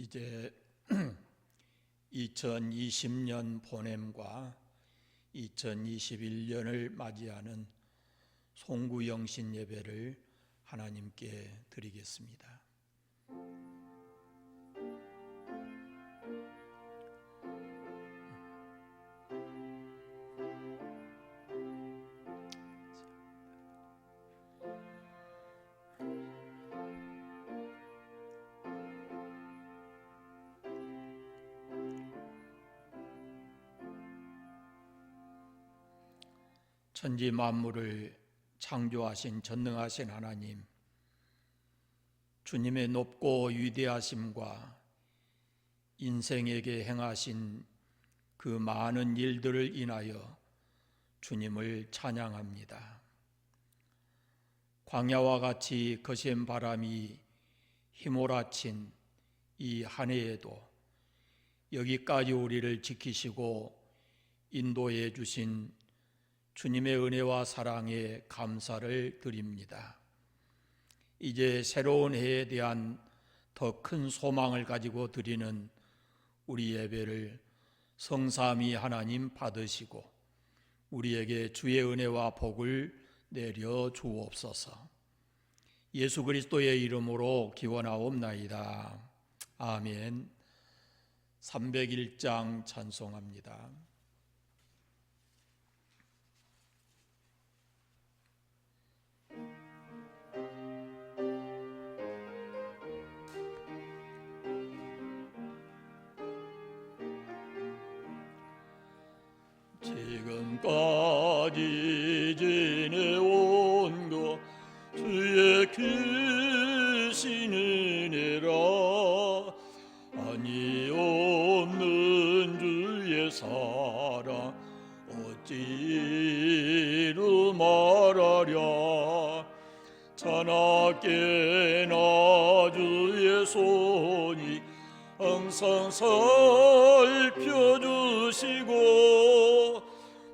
이제 2020년 보냄과 2021년을 맞이하는 송구영신 예배를 하나님께 드리겠습니다. 천지 만물을 창조하신 전능하신 하나님, 주님의 높고 위대하심과 인생에게 행하신 그 많은 일들을 인하여 주님을 찬양합니다. 광야와 같이 거센 바람이 휘몰아친 이 한 해에도 여기까지 우리를 지키시고 인도해 주신 주님의 은혜와 사랑에 감사를 드립니다. 이제 새로운 해에 대한 더 큰 소망을 가지고 드리는 우리 예배를 성삼위 하나님 받으시고 우리에게 주의 은혜와 복을 내려 주옵소서. 예수 그리스도의 이름으로 기원하옵나이다. 아멘. 301장 찬송합니다. 지금까지 지내온 것 주의 크신 은혜라. 아니 없는 주의 사랑 어찌로 말하랴. 자나깨나 주의 손이 항상 살펴주시고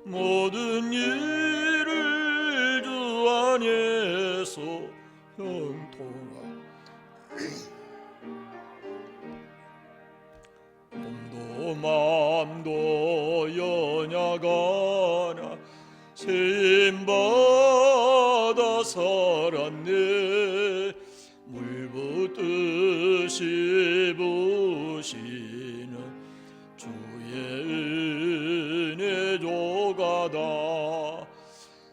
모든 일을 주 안에서 형통하고 몸도 마음도 연약하나 세임받아 살았네. 물붓듯이 부시는 주의 은혜 조가다.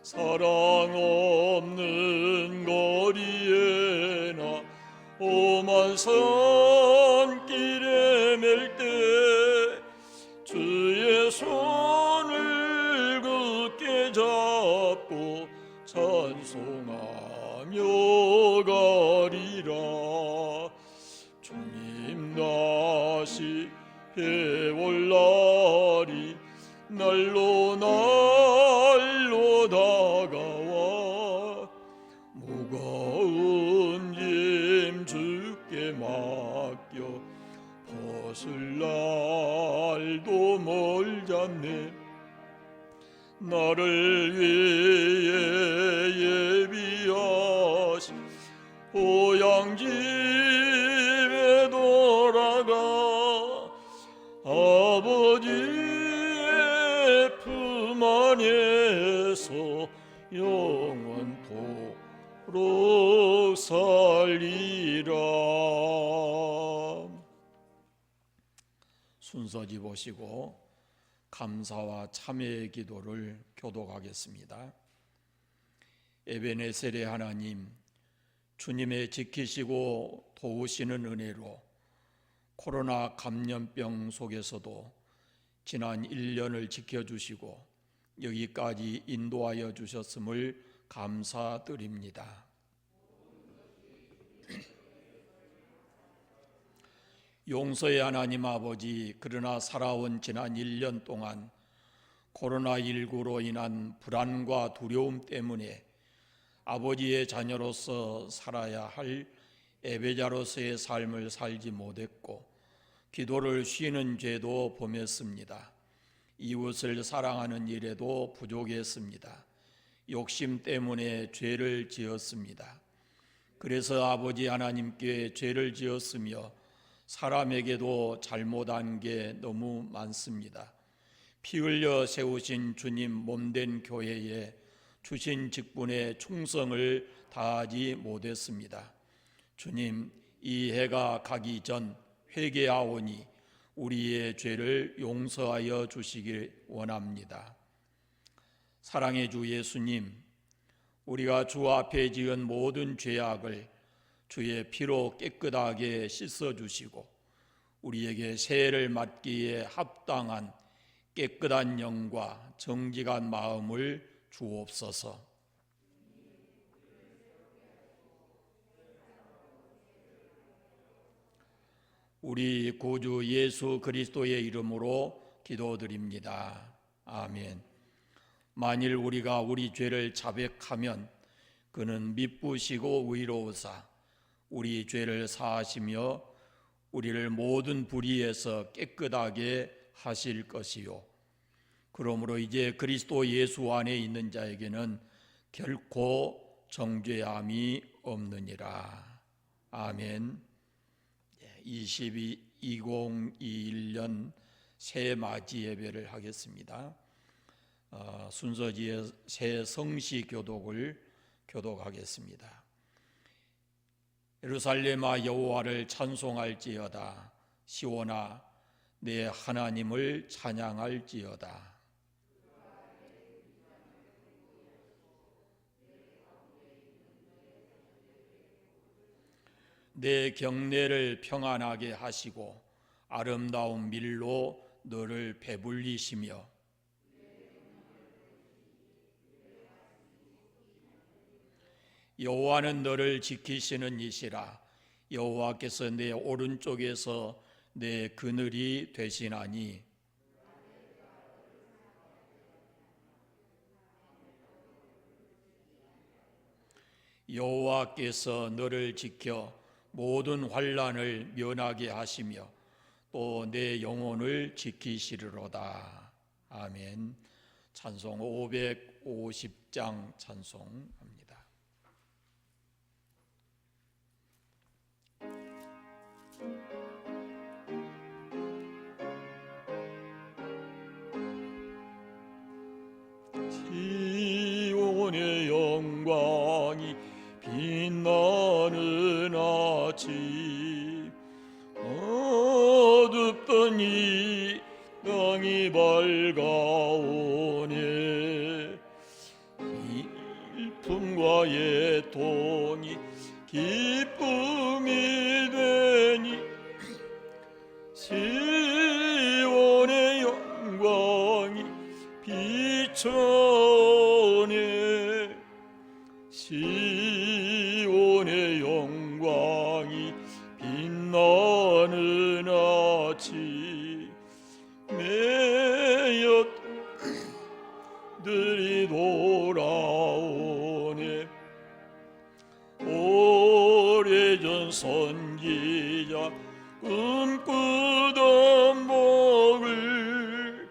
사랑 없는 거리에나 험한 산길에 맬 때 주의 손을 굳게 잡고 찬송하며 가리라. 주님 다시 해올 날이 날로 날로 다가와 무거운 짐 주께 맡겨 벗을 날도 멀잖네. 나를 위해 예비하신 고향 집에 돌아가 아버지의 품 안에서 영원토록 살리라. 순서지 보시고 감사와 참회의 기도를 교독하겠습니다. 에베네셀의 하나님, 주님의 지키시고 도우시는 은혜로 코로나 감염병 속에서도 지난 1년을 지켜주시고 여기까지 인도하여 주셨음을 감사드립니다. 용서의 하나님 아버지, 그러나 살아온 지난 1년 동안 코로나19로 인한 불안과 두려움 때문에 아버지의 자녀로서 살아야 할 예배자로서의 삶을 살지 못했고 기도를 쉬는 죄도 범했습니다. 이웃을 사랑하는 일에도 부족했습니다. 욕심 때문에 죄를 지었습니다. 그래서 아버지 하나님께 죄를 지었으며 사람에게도 잘못한 게 너무 많습니다. 피 흘려 세우신 주님 몸된 교회에 주신 직분에 충성을 다하지 못했습니다. 주님, 이 해가 가기 전 회개하오니 우리의 죄를 용서하여 주시길 원합니다. 사랑의 주 예수님, 우리가 주 앞에 지은 모든 죄악을 주의 피로 깨끗하게 씻어주시고 우리에게 새해를 맞기에 합당한 깨끗한 영과 정직한 마음을 주옵소서. 우리 구주 예수 그리스도의 이름으로 기도드립니다. 아멘. 만일 우리가 우리 죄를 자백하면 그는 미쁘시고 의로우사 우리 죄를 사하시며 우리를 모든 불의에서 깨끗하게 하실 것이요. 그러므로 이제 그리스도 예수 안에 있는 자에게는 결코 정죄함이 없느니라. 아멘. 2021년 새 맞이 예배를 하겠습니다. 순서지에 새 성시 교독을 교독하겠습니다. 예루살렘아 여호와를 찬송할지어다. 시온아 내 하나님을 찬양할지어다. 내 경내를 평안하게 하시고 아름다운 밀로 너를 배불리시며 여호와는 너를 지키시는 이시라. 여호와께서 내 오른쪽에서 내 그늘이 되시나니 여호와께서 너를 지켜 모든 환난을 면하게 하시며 또 내 영혼을 지키시리로다. 아멘. 찬송 550장 찬송합니다. 시온의 영광이 빛나는 아침 어둡던 이 땅이 밝아오네. 일품과 예통이 기쁨이 되니 시온의 영광이 비춰오네. 시온의 영광이 빛나는 아침 매여들이 돌아오네. 오래전 선지자 꿈꾸던 복을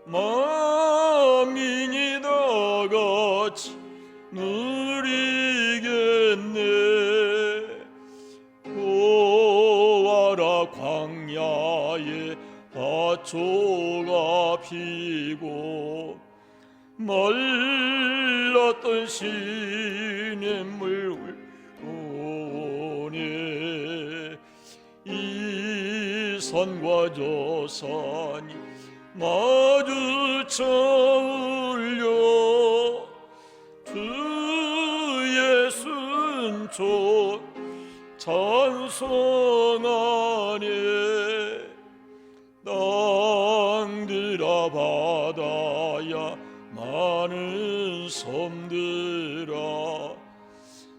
만민이 다 같이 누리겠네. 보아라 광야에 밭초가 피고 말랐던 시냇물 오네. 이 산과 저 산이 마주쳐 울려 주의 순종 찬송하네. 땅들아 바다야 많은 섬들아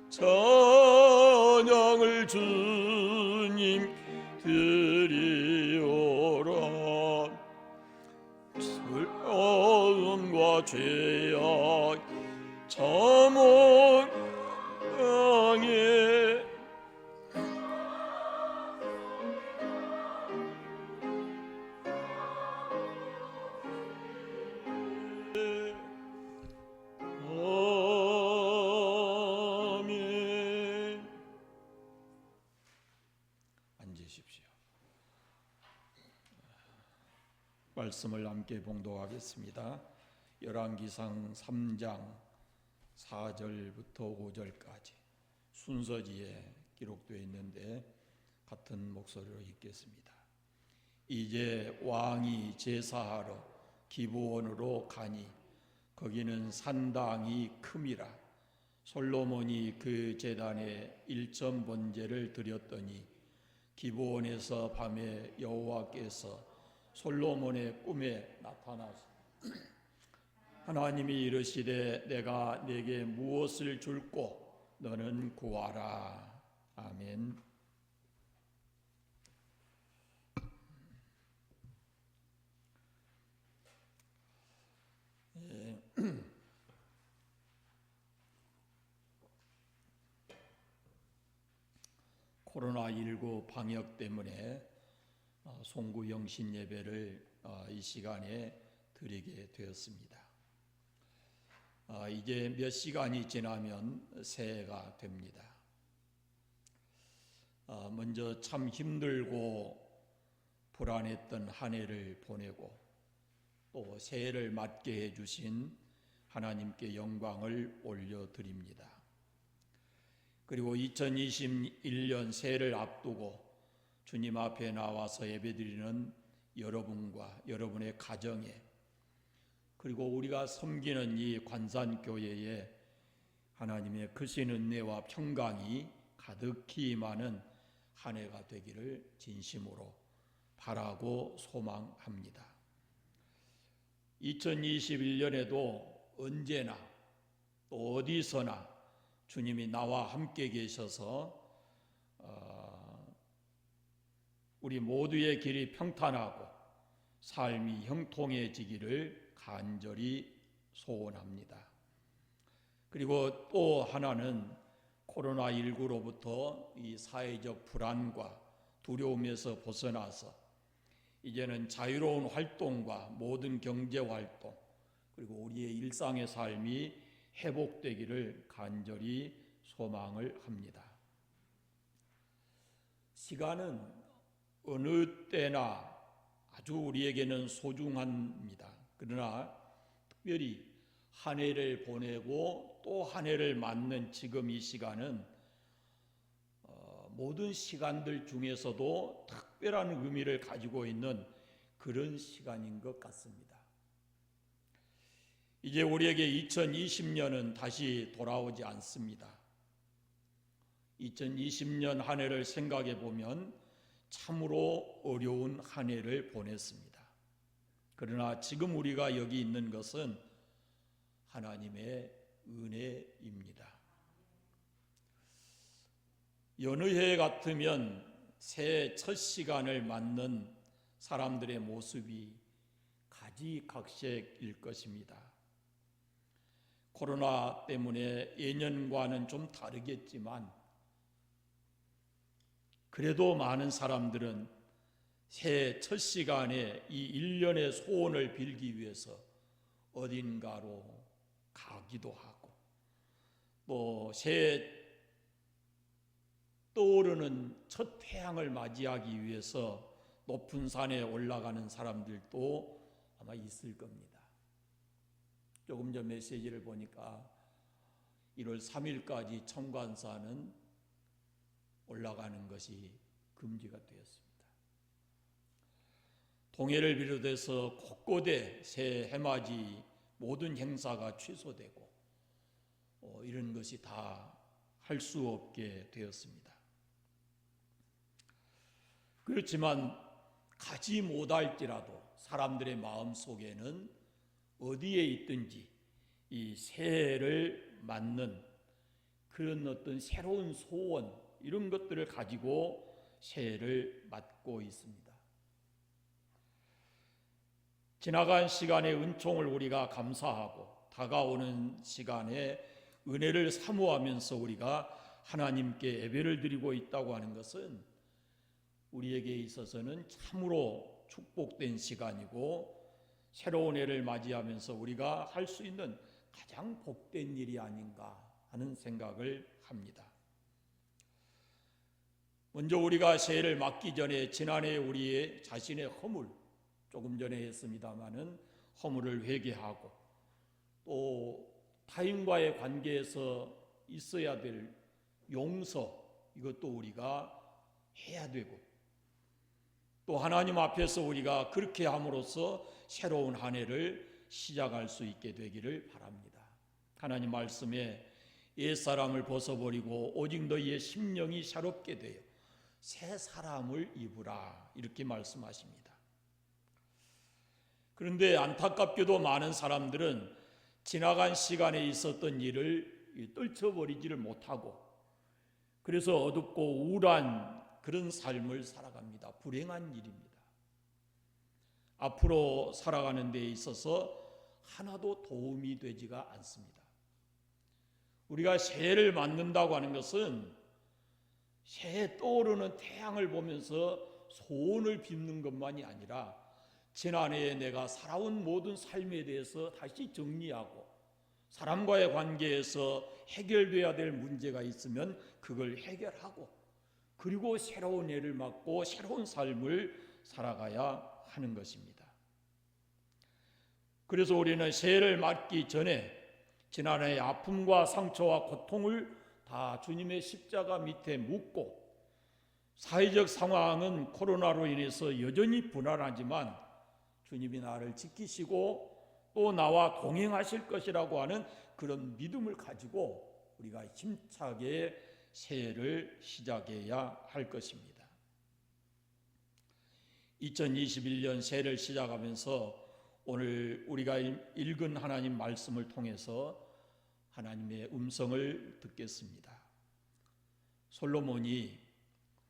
찬양을 주님 드리오라. 슬픔과 죄악 잠언 땅에 아멘. 앉으십시오. 말씀을 함께 봉독하겠습니다. 열왕기상 3장 4절부터 5절까지 순서지에 기록되어 있는데 같은 목소리로 읽겠습니다. 이제 왕이 제사하러 기브온으로 가니 거기는 산당이 큼이라. 솔로몬이 그 제단에 일점 번제를 드렸더니 기브온에서 밤에 여호와께서 솔로몬의 꿈에 나타나서 하나님이 이르시되 내가 네게 무엇을 줄꼬 너는 구하라. 아멘. 코로나19 방역 때문에 송구 영신 예배를 이 시간에 드리게 되었습니다. 이제 몇 시간이 지나면 새해가 됩니다. 먼저 참 힘들고 불안했던 한 해를 보내고 또 새해를 맞게 해주신 하나님께 영광을 올려드립니다. 그리고 2021년 새해를 앞두고 주님 앞에 나와서 예배드리는 여러분과 여러분의 가정에 그리고 우리가 섬기는 이 관산교회에 하나님의 크신 은혜와 평강이 가득히 임하는 한 해가 되기를 진심으로 바라고 소망합니다. 2021년에도 언제나 또 어디서나 주님이 나와 함께 계셔서 우리 모두의 길이 평탄하고 삶이 형통해지기를 간절히 소원합니다. 그리고 또 하나는 코로나19로부터 이 사회적 불안과 두려움에서 벗어나서 이제는 자유로운 활동과 모든 경제 활동 그리고 우리의 일상의 삶이 회복되기를 간절히 소망을 합니다. 시간은 어느 때나 아주 우리에게는 소중합니다. 그러나 특별히 한 해를 보내고 또 한 해를 맞는 지금 이 시간은 모든 시간들 중에서도 특별한 의미를 가지고 있는 그런 시간인 것 같습니다. 이제 우리에게 2020년은 다시 돌아오지 않습니다. 2020년 한 해를 생각해 보면 참으로 어려운 한 해를 보냈습니다. 그러나 지금 우리가 여기 있는 것은 하나님의 은혜입니다. 여느 해 같으면 새해 첫 시간을 맞는 사람들의 모습이 가지각색일 것입니다. 코로나 때문에 예년과는 좀 다르겠지만 그래도 많은 사람들은 새해 첫 시간에 이 1년의 소원을 빌기 위해서 어딘가로 가기도 하고 또 새해 떠오르는 첫 태양을 맞이하기 위해서 높은 산에 올라가는 사람들도 아마 있을 겁니다. 조금 전 메시지를 보니까 1월 3일까지 청관산은 올라가는 것이 금지가 되었습니다. 동해를 비롯해서 곳곳에 새해 해맞이 모든 행사가 취소되고 이런 것이 다 할 수 없게 되었습니다. 그렇지만 가지 못할지라도 사람들의 마음 속에는 어디에 있든지 이 새해를 맞는 그런 어떤 새로운 소원 이런 것들을 가지고 새해를 맞고 있습니다. 지나간 시간의 은총을 우리가 감사하고 다가오는 시간에 은혜를 사모하면서 우리가 하나님께 예배를 드리고 있다고 하는 것은 우리에게 있어서는 참으로 축복된 시간이고 새로운 해를 맞이하면서 우리가 할 수 있는 가장 복된 일이 아닌가 하는 생각을 합니다. 먼저 우리가 새해를 맞기 전에 지난해 우리의 자신의 허물 조금 전에 했습니다마는 허물을 회개하고 또 타인과의 관계에서 있어야 될 용서, 이것도 우리가 해야 되고, 또 하나님 앞에서 우리가 그렇게 함으로써 새로운 한 해를 시작할 수 있게 되기를 바랍니다. 하나님 말씀에 옛사람을 벗어버리고 오직 너희의 심령이 새롭게 되어 새 사람을 입으라, 이렇게 말씀하십니다. 그런데 안타깝게도 많은 사람들은 지나간 시간에 있었던 일을 떨쳐버리지를 못하고, 그래서 어둡고 우울한 그런 삶을 살아갑니다. 불행한 일입니다. 앞으로 살아가는 데 있어서 하나도 도움이 되지가 않습니다. 우리가 새해를 맞는다고 하는 것은 새해 떠오르는 태양을 보면서 소원을 빚는 것만이 아니라 지난해에 내가 살아온 모든 삶에 대해서 다시 정리하고, 사람과의 관계에서 해결돼야 될 문제가 있으면 그걸 해결하고, 그리고 새로운 해를 맞고 새로운 삶을 살아가야 하는 것입니다. 그래서 우리는 새해를 맞기 전에 지난해의 아픔과 상처와 고통을 다 주님의 십자가 밑에 묻고, 사회적 상황은 코로나로 인해서 여전히 불안하지만 주님이 나를 지키시고 또 나와 동행하실 것이라고 하는 그런 믿음을 가지고 우리가 힘차게 새해를 시작해야 할 것입니다. 2021년 새해를 시작하면서 오늘 우리가 읽은 하나님 말씀을 통해서 하나님의 음성을 듣겠습니다. 솔로몬이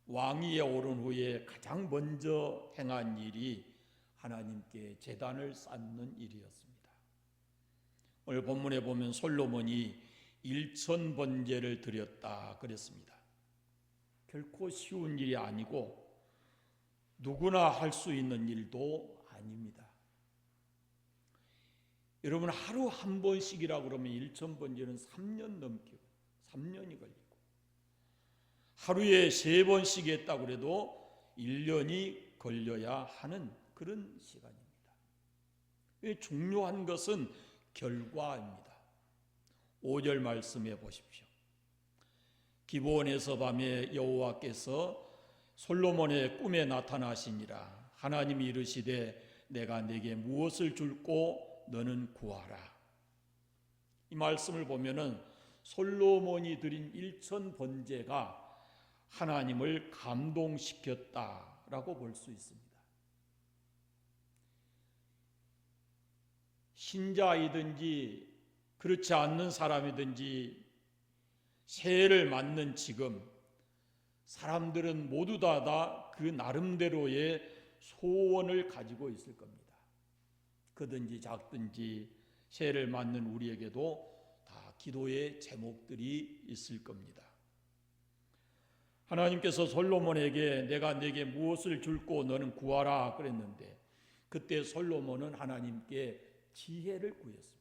왕위에 오른 후에 가장 먼저 행한 일이 하나님께 제단을 쌓는 일이었습니다. 오늘 본문에 보면 솔로몬이 1000번제를 드렸다 그랬습니다. 결코 쉬운 일이 아니고 누구나 할 수 있는 일도 아닙니다. 여러분, 하루 한 번씩이라고 그러면 1000번제는 3년 넘게, 3년이 걸리고, 하루에 3번씩 했다고 그래도 1년이 걸려야 하는 그런 시간입니다. 중요한 것은 결과입니다. 5절 말씀해 보십시오. 기브온에서 밤에 여호와께서 솔로몬의 꿈에 나타나시니라. 하나님이 이르시되 내가 네게 무엇을 줄고 너는 구하라. 이 말씀을 보면은 솔로몬이 드린 1000번제가 하나님을 감동시켰다라고 볼 수 있습니다. 신자이든지 그렇지 않는 사람이든지 새해를 맞는 지금 사람들은 모두 다 그 나름대로의 소원을 가지고 있을 겁니다. 크든지 작든지 새해를 맞는 우리에게도 다 기도의 제목들이 있을 겁니다. 하나님께서 솔로몬에게 내가 네게 무엇을 줄고 너는 구하라 그랬는데, 그때 솔로몬은 하나님께 지혜를 구했습니다.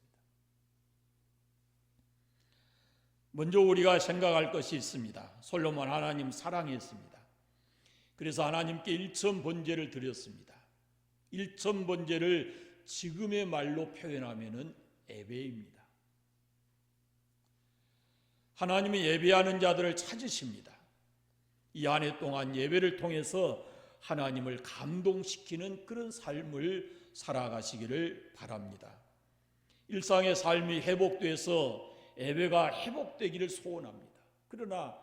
먼저 우리가 생각할 것이 있습니다. 솔로몬 하나님 사랑했습니다. 그래서 하나님께 1000번제를 드렸습니다. 1000번제를 지금의 말로 표현하면은 예배입니다. 하나님이 예배하는 자들을 찾으십니다. 이 한 해 동안 예배를 통해서 하나님을 감동시키는 그런 삶을 살아가시기를 바랍니다. 일상의 삶이 회복돼서 예배가 회복되기를 소원합니다. 그러나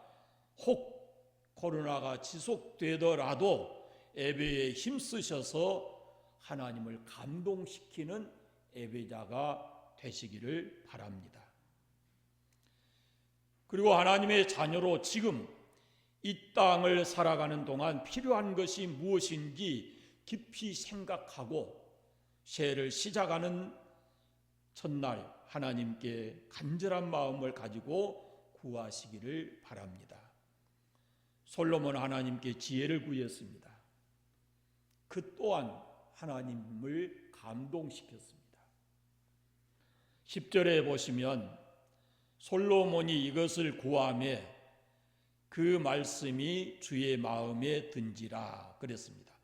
혹 코로나가 지속되더라도 예배에 힘쓰셔서 하나님을 감동시키는 예배자가 되시기를 바랍니다. 그리고 하나님의 자녀로 지금 이 땅을 살아가는 동안 필요한 것이 무엇인지 깊이 생각하고 새해를 시작하는 첫날 하나님께 간절한 마음을 가지고 구하시기를 바랍니다. 솔로몬은 하나님께 지혜를 구했습니다. 그 또한 하나님을 감동시켰습니다. 10절에 보시면 솔로몬이 이것을 구하며 그 말씀이 주의 마음에 든지라 그랬습니다.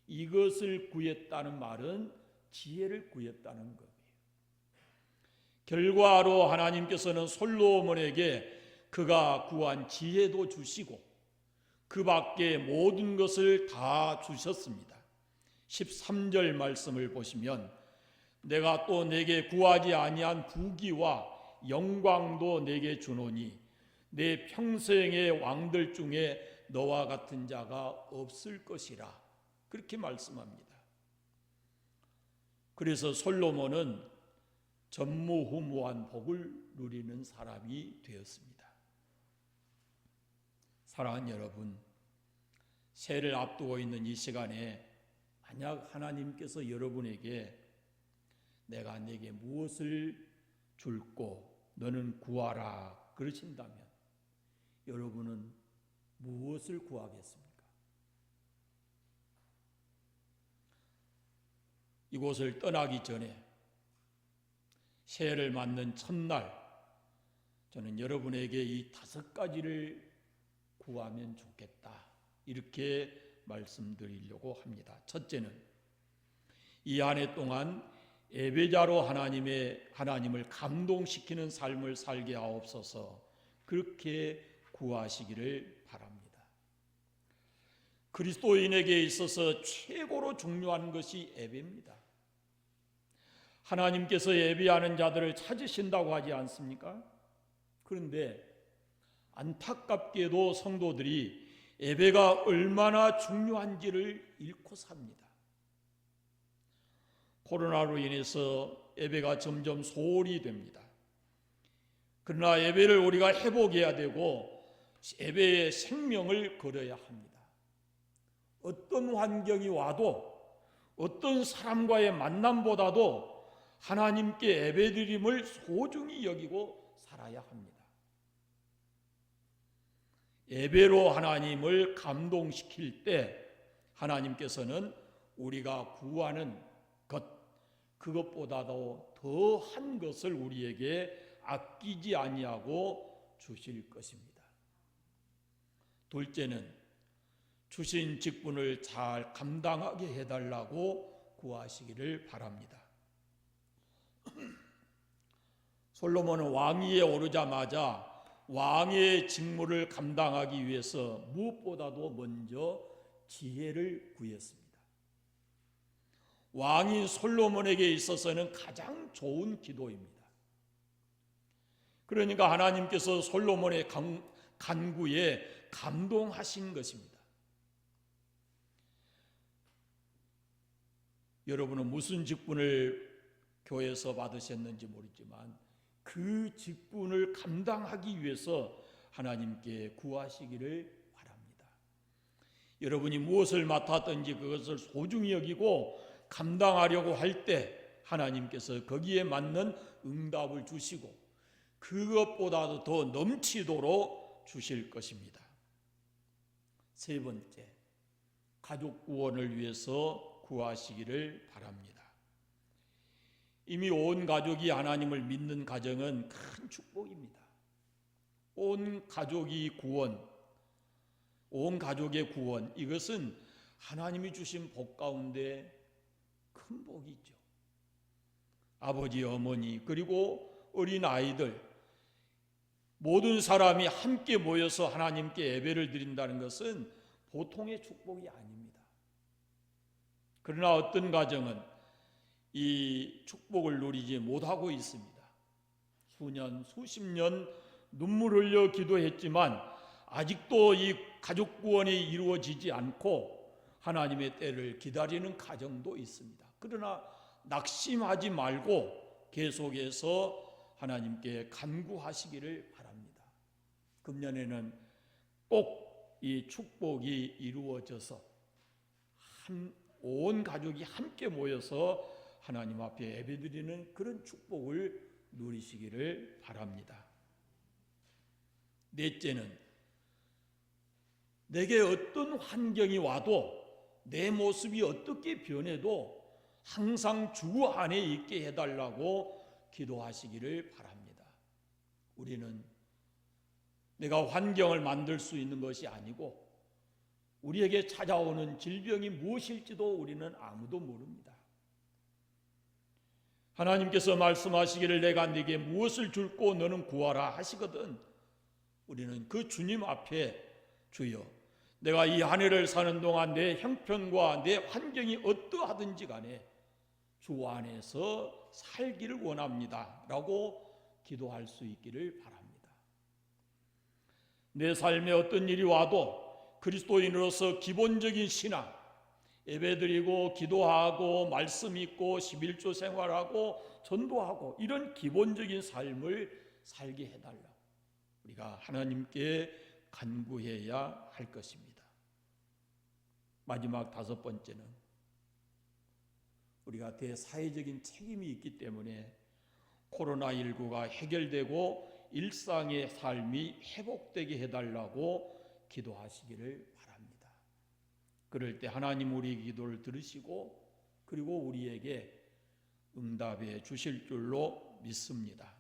이것을 구했다는 말은 지혜를 구했다는 겁니다. 결과로 하나님께서는 솔로몬에게 그가 구한 지혜도 주시고 그 밖에 모든 것을 다 주셨습니다. 13절 말씀을 보시면 내가 또 내게 구하지 아니한 부귀와 영광도 내게 주노니 내 평생의 왕들 중에 너와 같은 자가 없을 것이라, 그렇게 말씀합니다. 그래서 솔로몬은 전무후무한 복을 누리는 사람이 되었습니다. 사랑하는 여러분, 새해를 앞두고 있는 이 시간에 만약 하나님께서 여러분에게 내가 내게 무엇을 줄고 너는 구하라 그러신다면 여러분은 무엇을 구하겠습니까? 이곳을 떠나기 전에 새해를 맞는 첫날 저는 여러분에게 이 5가지를 구하면 좋겠다, 이렇게 말씀드리려고 합니다. 첫째는 이 한 해 동안 예배자로 하나님을 감동시키는 삶을 살게 하옵소서, 그렇게 구하시기를 바랍니다. 그리스도인에게 있어서 최고로 중요한 것이 예배입니다. 하나님께서 예배하는 자들을 찾으신다고 하지 않습니까? 그런데 안타깝게도 성도들이 예배가 얼마나 중요한지를 잃고 삽니다. 코로나로 인해서 예배가 점점 소홀히 됩니다. 그러나 예배를 우리가 회복해야 되고 예배의 생명을 걸어야 합니다. 어떤 환경이 와도 어떤 사람과의 만남보다도 하나님께 예배드림을 소중히 여기고 살아야 합니다. 예배로 하나님을 감동시킬 때 하나님께서는 우리가 구하는 것, 그것보다도 더한 것을 우리에게 아끼지 아니하고 주실 것입니다. 둘째는 주신 직분을 잘 감당하게 해달라고 구하시기를 바랍니다. 솔로몬은 왕위에 오르자마자 왕의 직무를 감당하기 위해서 무엇보다도 먼저 지혜를 구했습니다. 왕인 솔로몬에게 있어서는 가장 좋은 기도입니다. 그러니까 하나님께서 솔로몬의 간구에 감동하신 것입니다. 여러분은 무슨 직분을 교회에서 받으셨는지 모르지만 그 직분을 감당하기 위해서 하나님께 구하시기를 바랍니다. 여러분이 무엇을 맡았든지 그것을 소중히 여기고 감당하려고 할 때 하나님께서 거기에 맞는 응답을 주시고 그것보다도 더 넘치도록 주실 것입니다. 세 번째, 가족 구원을 위해서 구하시기를 바랍니다. 이미 온 가족이 하나님을 믿는 가정은 큰 축복입니다. 온 가족의 구원, 이것은 하나님이 주신 복 가운데 큰 복이죠. 아버지, 어머니, 그리고 어린 아이들, 모든 사람이 함께 모여서 하나님께 예배를 드린다는 것은 보통의 축복이 아닙니다. 그러나 어떤 가정은 이 축복을 누리지 못하고 있습니다. 수년, 수십 년 눈물 흘려 기도했지만 아직도 이 가족 구원이 이루어지지 않고 하나님의 때를 기다리는 가정도 있습니다. 그러나 낙심하지 말고 계속해서 하나님께 간구하시기를 바랍니다. 금년에는 꼭 이 축복이 이루어져서 온 가족이 함께 모여서 하나님 앞에 예배드리는 그런 축복을 누리시기를 바랍니다. 넷째는 내게 어떤 환경이 와도 내 모습이 어떻게 변해도 항상 주 안에 있게 해달라고 기도하시기를 바랍니다. 우리는 내가 환경을 만들 수 있는 것이 아니고 우리에게 찾아오는 질병이 무엇일지도 우리는 아무도 모릅니다. 하나님께서 말씀하시기를 내가 네게 무엇을 줄고 너는 구하라 하시거든 우리는 그 주님 앞에 주여 내가 이 한 해를 사는 동안 내 형편과 내 환경이 어떠하든지 간에 주 안에서 살기를 원합니다 라고 기도할 수 있기를 바랍니다. 내 삶에 어떤 일이 와도 그리스도인으로서 기본적인 신앙, 예배드리고 기도하고 말씀 읽고 11조 생활하고 전도하고 이런 기본적인 삶을 살게 해달라고 우리가 하나님께 간구해야 할 것입니다. 마지막 5번째는 우리가 대사회적인 책임이 있기 때문에 코로나19가 해결되고 일상의 삶이 회복되게 해달라고 기도하시기를 바랍니다. 그럴 때 하나님 우리 기도를 들으시고 그리고 우리에게 응답해 주실 줄로 믿습니다.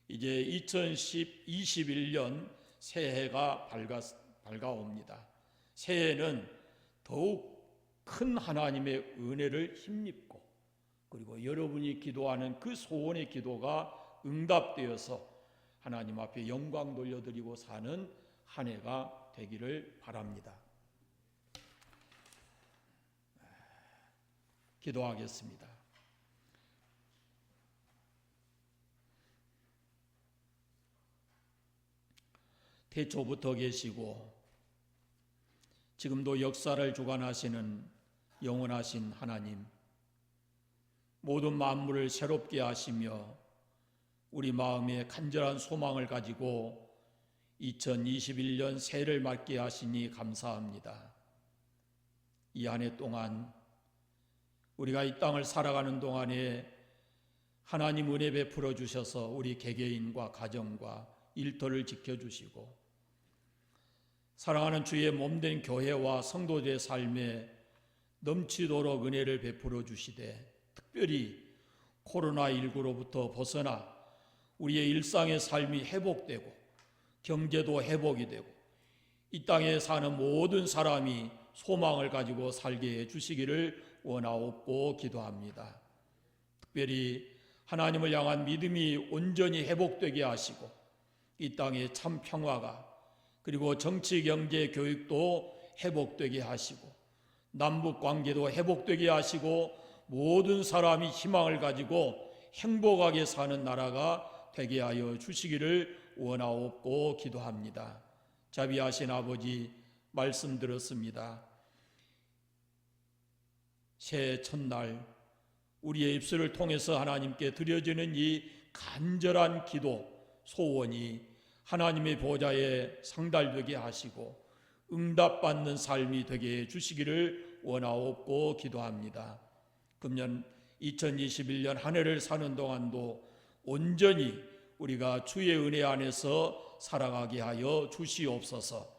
이제 2021년 새해가 밝아옵니다. 새해는 더욱 큰 하나님의 은혜를 힘입고 그리고 여러분이 기도하는 그 소원의 기도가 응답되어서 하나님 앞에 영광 돌려드리고 사는 한 해가 되기를 바랍니다. 기도하겠습니다. 태초부터 계시고 지금도 역사를 주관하시는 영원하신 하나님, 모든 만물을 새롭게 하시며 우리 마음에 간절한 소망을 가지고 2021년 새해를 맞게 하시니 감사합니다. 이 한 해 동안 우리가 이 땅을 살아가는 동안에 하나님 은혜 베풀어 주셔서 우리 개개인과 가정과 일터를 지켜주시고 사랑하는 주의 몸된 교회와 성도들의 삶에 넘치도록 은혜를 베풀어 주시되 특별히 코로나19로부터 벗어나 우리의 일상의 삶이 회복되고 경제도 회복이 되고 이 땅에 사는 모든 사람이 소망을 가지고 살게 해주시기를 원하옵고 기도합니다. 특별히 하나님을 향한 믿음이 온전히 회복되게 하시고 이 땅에 참 평화가 그리고 정치, 경제, 교육도 회복되게 하시고 남북 관계도 회복되게 하시고 모든 사람이 희망을 가지고 행복하게 사는 나라가 되게 하여 주시기를 원하옵고 기도합니다. 자비하신 아버지 말씀 들었습니다. 새해 첫날 우리의 입술을 통해서 하나님께 드려지는 이 간절한 기도 소원이 하나님의 보좌에 상달되게 하시고 응답받는 삶이 되게 해주시기를 원하옵고 기도합니다. 금년 2021년 한 해를 사는 동안도 온전히 우리가 주의 은혜 안에서 살아가게 하여 주시옵소서.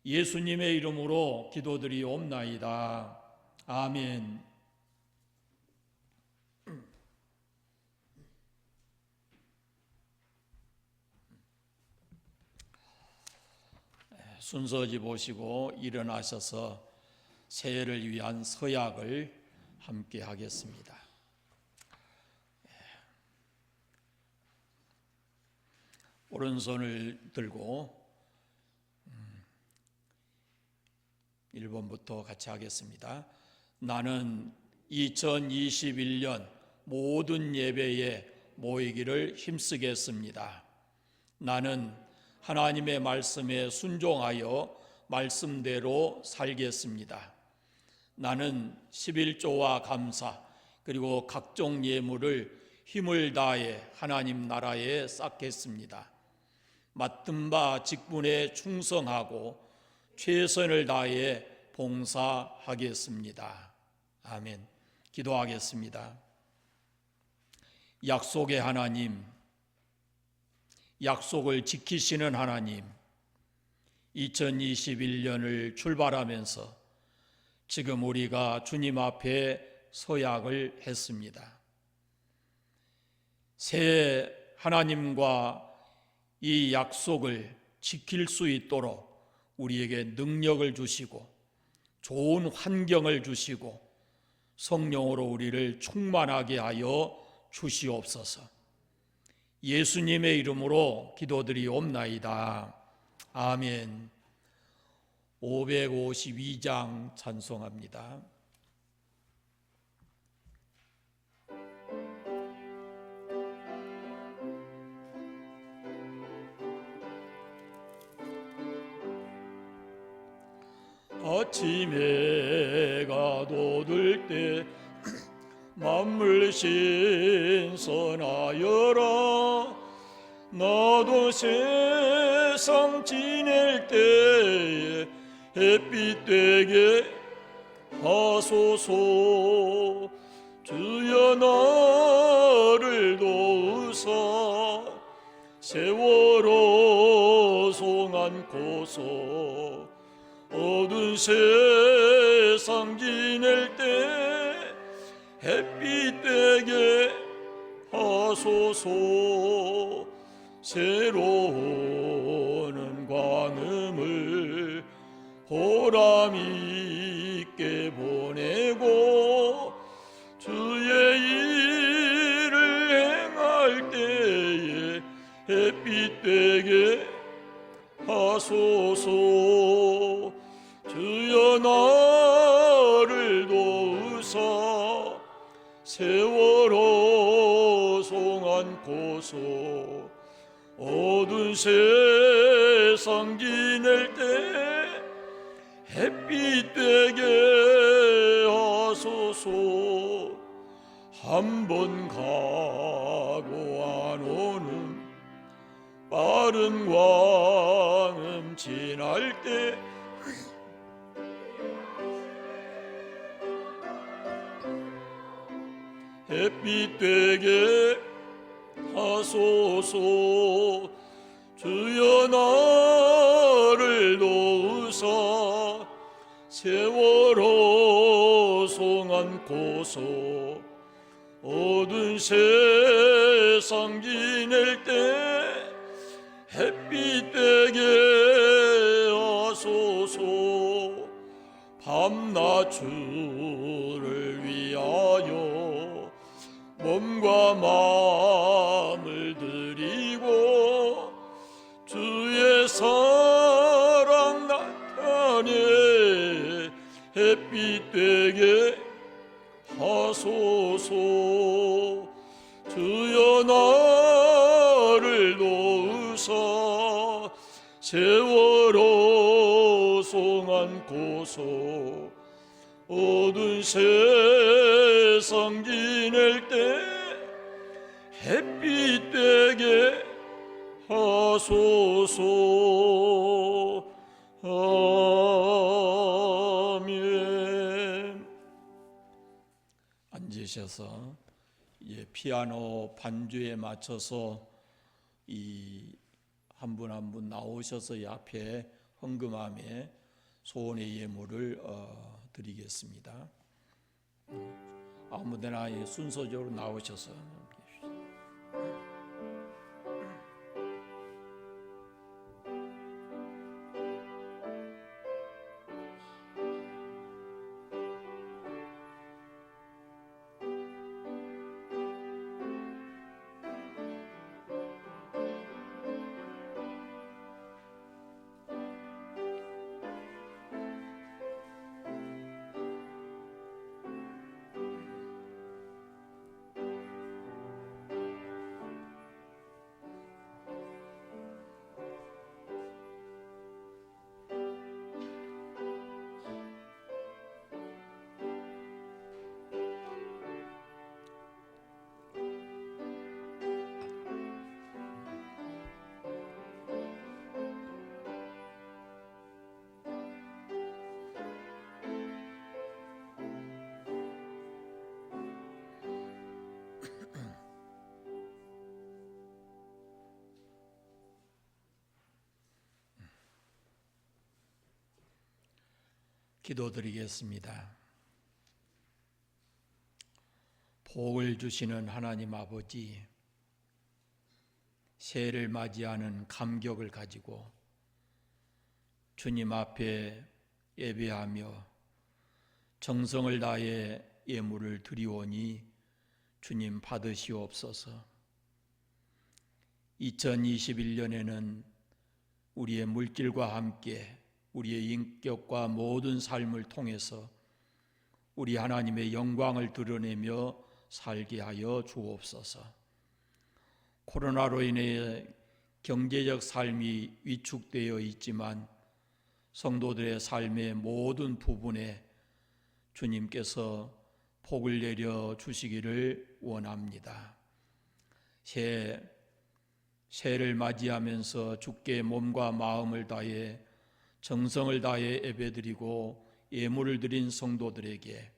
예수님의 이름으로 기도드리옵나이다. 아멘. 순서지 보시고 일어나셔서 새해를 위한 서약을 함께 하겠습니다. 오른손을 들고 1번부터 같이 하겠습니다. 나는 2021년 모든 예배에 모이기를 힘쓰겠습니다. 나는 하나님의 말씀에 순종하여 말씀대로 살겠습니다. 나는 11조와 감사 그리고 각종 예물을 힘을 다해 하나님 나라에 쌓겠습니다. 맡은 바 직분에 충성하고 최선을 다해 봉사하겠습니다. 아멘. 기도하겠습니다. 약속의 하나님, 약속을 지키시는 하나님, 2021년을 출발하면서 지금 우리가 주님 앞에 서약을 했습니다. 새해 하나님과 이 약속을 지킬 수 있도록 우리에게 능력을 주시고 좋은 환경을 주시고 성령으로 우리를 충만하게 하여 주시옵소서. 예수님의 이름으로 기도드리옵나이다. 아멘. 552장 찬송합니다. 아침에 해가 돋을 때 만물 신선하여라. 나도 세상 지낼 때에 햇빛 되게 하소서. 주여 나를 도우사 세월호 송 안고서 어두운 세상 지낼 때 햇빛 되게 하소서. 새로운 광음을 보람 있게 보내고 주의 일을 행할 때에 햇빛 되게 하소서. 주여 나를 도우사 세월호 송 안고서 어두운 세상 지낼 때 햇빛 되게 하소서. 한 번 가고 안 오는 빠른 광음 지날 때 햇빛 되게 하소서. 주여 나를 도우사 세월호 송 안고서 어두운 세상 지낼 때 햇빛 되게 하소서. 밤낮 주를 위하여 몸과 마음을 드리고 주의 사랑 나타내 햇빛 되게 하소서. 주여 나를 도우사 세월호 송 안고서 어두운 세상 지낼 때 햇빛 되게 하소서. 아멘. 앉으셔서 피아노 반주에 맞춰서 이 한 분 한 분 나오셔서 이 앞에 헌금함에 소원의 예물을 드리겠습니다. 아무데나 순서적으로 나오셔서 기도드리겠습니다. 복을 주시는 하나님 아버지, 새해를 맞이하는 감격을 가지고 주님 앞에 예배하며 정성을 다해 예물을 드리오니 주님 받으시옵소서. 2021년에는 우리의 물질과 함께 우리의 인격과 모든 삶을 통해서 우리 하나님의 영광을 드러내며 살게 하여 주옵소서. 코로나로 인해 경제적 삶이 위축되어 있지만 성도들의 삶의 모든 부분에 주님께서 복을 내려 주시기를 원합니다. 새해를 맞이하면서 주께 몸과 마음을 다해 정성을 다해 예배드리고 예물을 드린 성도들에게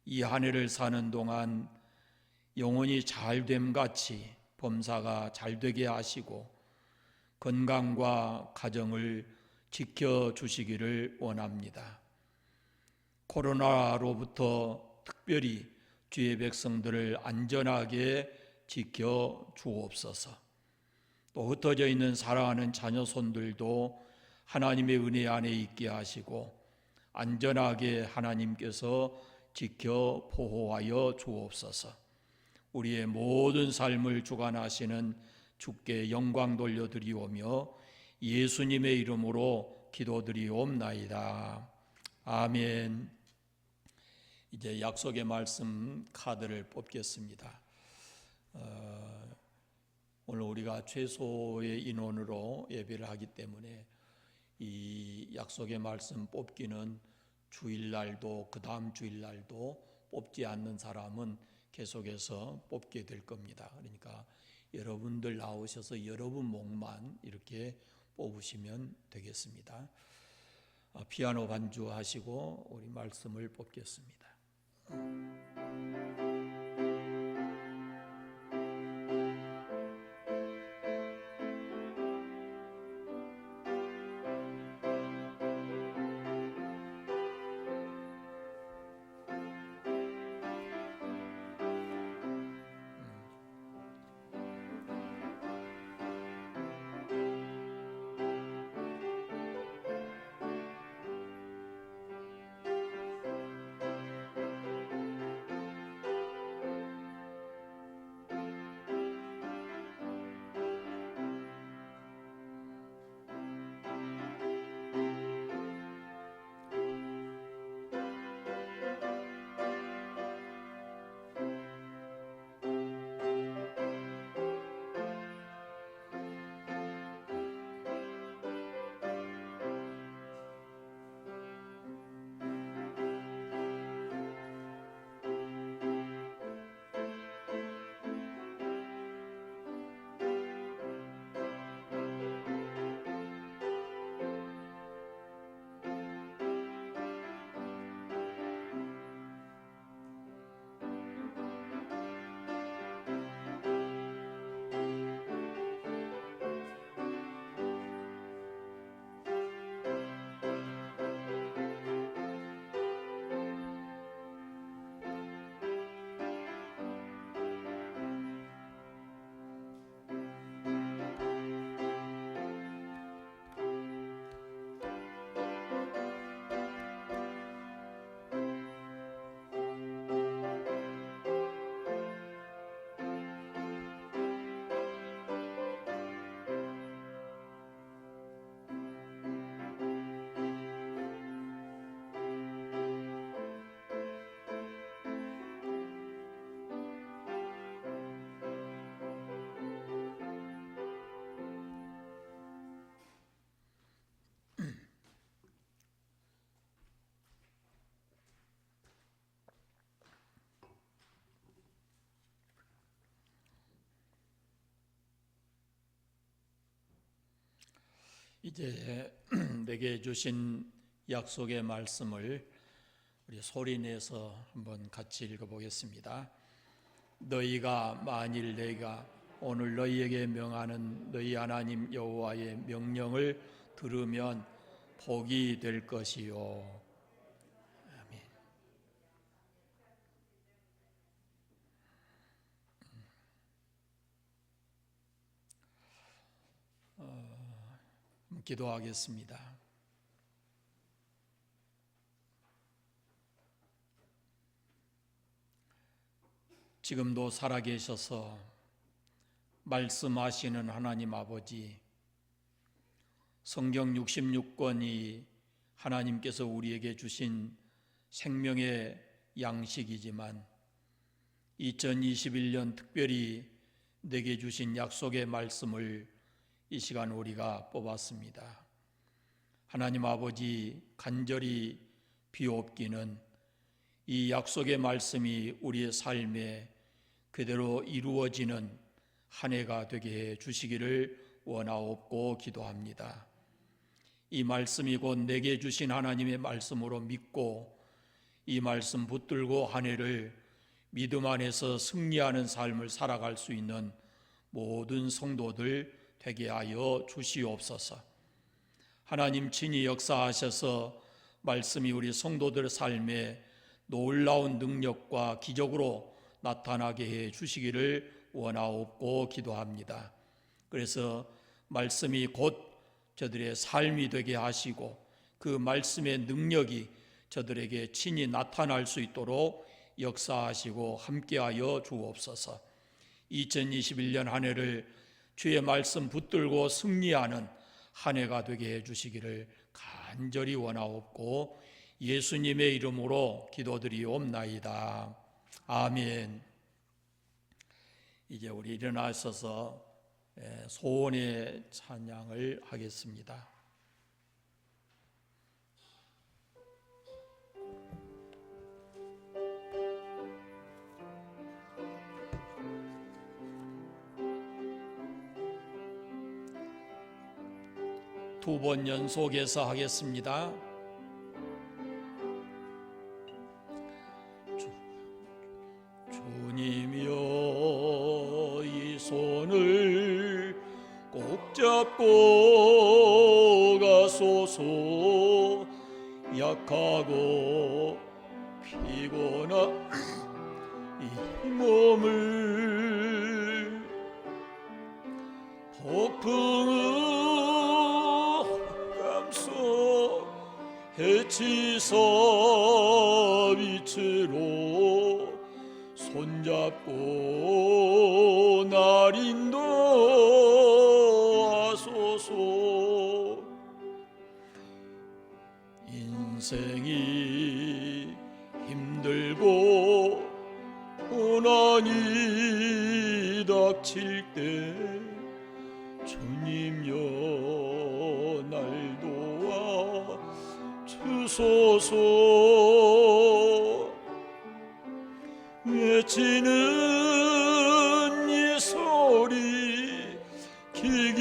이 한 해를 사는 동안 영혼이 잘됨같이 범사가 잘되게 하시고 건강과 가정을 지켜주시기를 원합니다. 코로나로부터 특별히 주의 백성들을 안전하게 지켜주옵소서. 또 흩어져 있는 사랑하는 자녀 손들도 하나님의 은혜 안에 있게 하시고 안전하게 하나님께서 지켜 보호하여 주옵소서. 우리의 모든 삶을 주관하시는 주께 영광 돌려드리오며 예수님의 이름으로 기도드리옵나이다. 아멘. 이제 약속의 말씀 카드를 뽑겠습니다. 오늘 우리가 최소의 인원으로 예배를 하기 때문에 이 약속의 말씀 뽑기는 주일날도 그 다음 주일날도 뽑지 않는 사람은 계속해서 뽑게 될 겁니다. 그러니까 여러분들 나오셔서 여러분 목만 이렇게 뽑으시면 되겠습니다. 피아노 반주하시고 우리 말씀을 뽑겠습니다. 이제 내게 주신 약속의 말씀을 우리 소리내서 한번 같이 읽어보겠습니다. 너희가 만일 내가 오늘 너희에게 명하는 너희 하나님 여호와의 명령을 들으면 복이 될 것이요. 아멘. 기도하겠습니다. 지금도 살아계셔서 말씀하시는 하나님 아버지, 성경 66권이 하나님께서 우리에게 주신 생명의 양식이지만 2021년 특별히 내게 주신 약속의 말씀을 이 시간 우리가 뽑았습니다. 하나님 아버지, 간절히 비옵기는 이 약속의 말씀이 우리의 삶에 그대로 이루어지는 한 해가 되게 해 주시기를 원하옵고 기도합니다. 이 말씀이 곧 내게 주신 하나님의 말씀으로 믿고 이 말씀 붙들고 한 해를 믿음 안에서 승리하는 삶을 살아갈 수 있는 모든 성도들 되게 하여 주시옵소서. 하나님 친히 역사하셔서 말씀이 우리 성도들 삶에 놀라운 능력과 기적으로 나타나게 해 주시기를 원하옵고 기도합니다. 그래서 말씀이 곧 저들의 삶이 되게 하시고 그 말씀의 능력이 저들에게 친히 나타날 수 있도록 역사하시고 함께하여 주옵소서. 2021년 한 해를 주의 말씀 붙들고 승리하는 한 해가 되게 해 주시기를 간절히 원하옵고 예수님의 이름으로 기도드리옵나이다. 아멘. 이제 우리 일어나셔서 소원의 찬양을 하겠습니다. 두 번 연속해서 하겠습니다. 주님이여 이 손을 꼭 잡고 가소서. 약하고 피곤한 이 몸을 폭풍우 감속 해치서 빛으로 손잡고 날 인도하소서. 인생이 힘들고 고난이 닥칠 때 주님여 날 도와 주소서. 외치는 이 소리 귀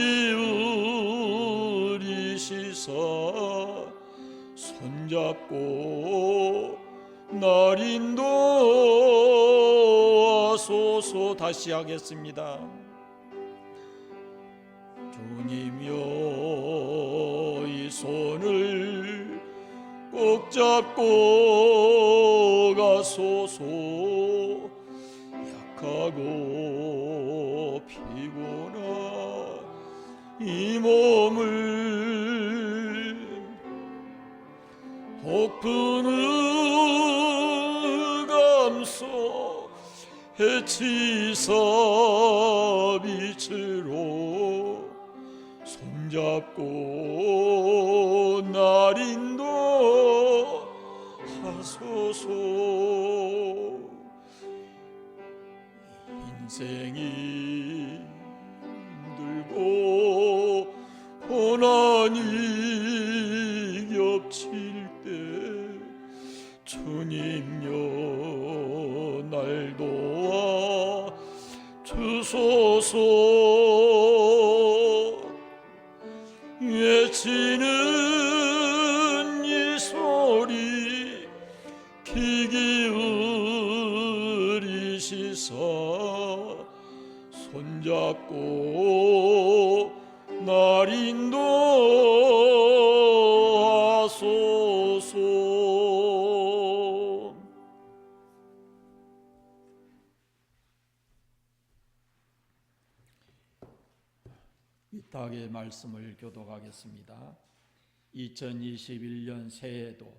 기울이시사 손잡고 날 인도하소서. 다시 하겠습니다. 주님여 이 손을 꼭 잡고 가소서. 약하고 피곤한 이 몸을 폭풍을 감싸 해치사 빛으로 손잡고 날 인도하소서. 인생이 힘들고 고난이 겹칠 때 주님여 날 도와 주소서. 외치는 이 소리 귀 기울이시사 손잡고 날 인도하소서. 이탁의 말씀을 교독하겠습니다. 2021년 새해에도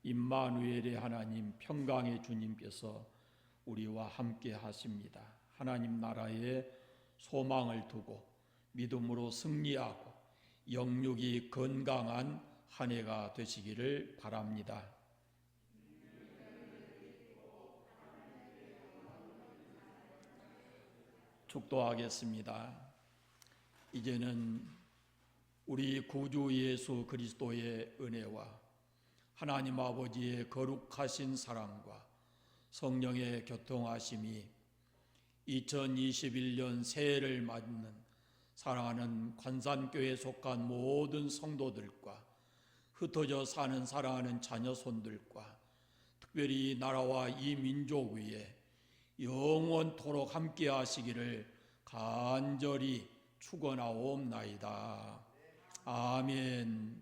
임마누엘의 하나님 평강의 주님께서 우리와 함께 하십니다. 하나님 나라에 소망을 두고 믿음으로 승리하고 영육이 건강한 한 해가 되시기를 바랍니다. 축도하겠습니다. 이제는 우리 구주 예수 그리스도의 은혜와 하나님 아버지의 거룩하신 사랑과 성령의 교통하심이 2021년 새해를 맞는 사랑하는 관산교회에 속한 모든 성도들과 흩어져 사는 사랑하는 자녀손들과 특별히 나라와 이 민족 위에 영원토록 함께 하시기를 간절히 축원하옵나이다. 아멘.